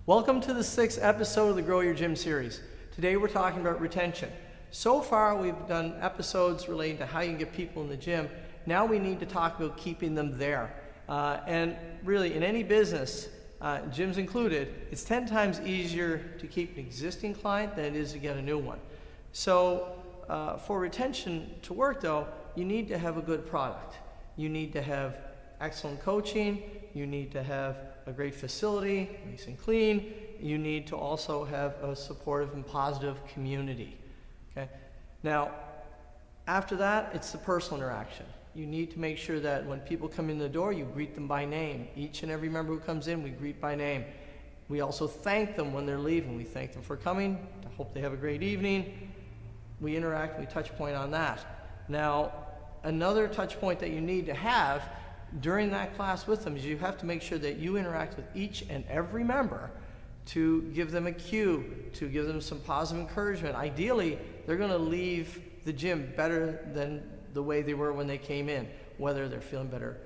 Welcome to the 6th episode of the Grow Your Gym series. Today we're talking about retention. So far we've done episodes relating to how you can get people in the gym. Now we need to talk about keeping them there. And really in any business, gyms included, it's 10 times easier to keep an existing client than it is to get a new one. So for retention to work though, you need to have a good product. You need to have excellent coaching. You need to have a great facility, nice and clean. You need to also have a supportive and positive community. Okay. Now, after that, it's the personal interaction. You need to make sure that when people come in the door, you greet them by name. Each and every member who comes in, we greet by name. We also thank them when they're leaving. We thank them for coming. I hope they have a great evening. We interact, we touch point on that. Now, another touch point that you need to have during that class with them is you have to make sure that you interact with each and every member to give them a cue, to give them some positive encouragement. Ideally, they're going to leave the gym better than the way they were when they came in, whether they're feeling better,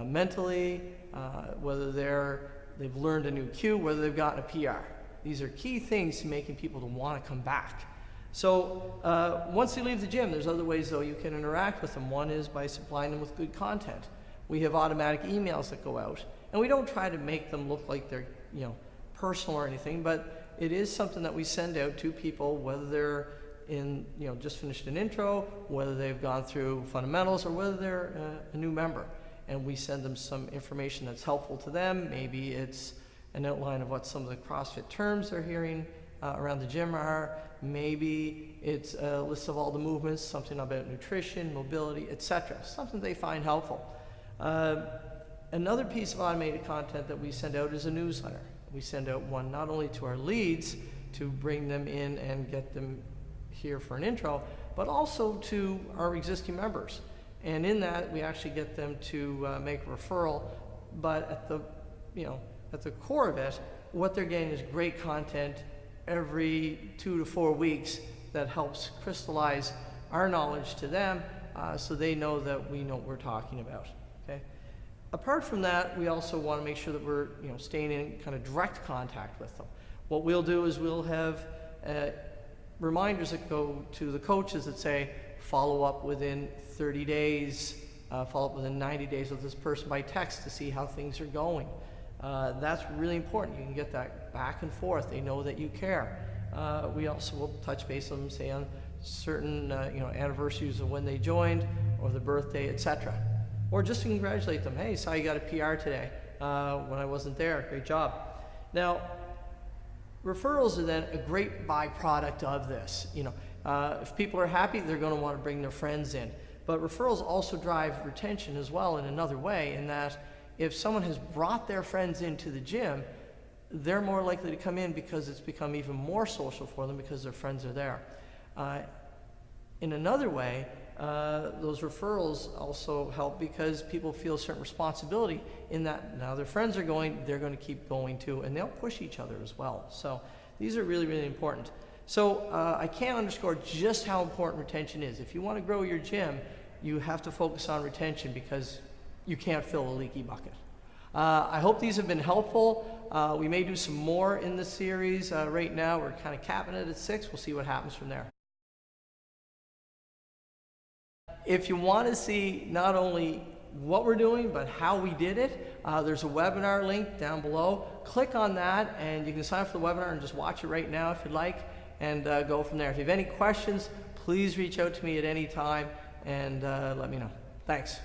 mentally, whether they've learned a new cue, whether they've gotten a PR. These are key things to making people to want to come back. So once they leave the gym, there's other ways though you can interact with them. One is by supplying them with good content. We have automatic emails that go out, and we don't try to make them look like they're personal or anything, but it is something that we send out to people, whether they're in just finished an intro, whether they've gone through fundamentals, or whether they're a new member, and we send them some information that's helpful to them. Maybe it's an outline of what some of the CrossFit terms they're hearing around the gym are. Maybe it's a list of all the movements, something about nutrition, mobility, etc. Something they find helpful. Another piece of automated content that we send out is a newsletter. We send out one not only to our leads to bring them in and get them here for an intro, but also to our existing members. And in that, we actually get them to make a referral. But at the core of it, what they're getting is great content every 2 to 4 weeks that helps crystallize our knowledge to them, so they know that we know what we're talking about. Okay. Apart from that, we also want to make sure that we're staying in kind of direct contact with them. What we'll do is we'll have reminders that go to the coaches that say follow up within 30 days, follow up within 90 days with this person by text to see how things are going. That's really important. You can get that back and forth. They know that you care. We also will touch base on them, say on certain anniversaries of when they joined or the birthday, etc. Or just to congratulate them. Hey, saw you got a PR today when I wasn't there. Great job. Now, referrals are then a great byproduct of this. If people are happy, they're going to want to bring their friends in. But referrals also drive retention as well in another way, in that if someone has brought their friends into the gym, they're more likely to come in because it's become even more social for them because their friends are there. In another way, those referrals also help because people feel a certain responsibility in that now their friends are going, they're going to keep going too, and they'll push each other as well. So these are really, really important. So I can't underscore just how important retention is. If you want to grow your gym, you have to focus on retention because you can't fill a leaky bucket. I hope these have been helpful. We may do some more in this series. Right now we're kind of capping it at 6. We'll see what happens from there. If you want to see not only what we're doing, but how we did it, there's a webinar link down below. Click on that and you can sign up for the webinar and just watch it right now if you'd like, and go from there. If you have any questions, please reach out to me at any time and let me know. Thanks.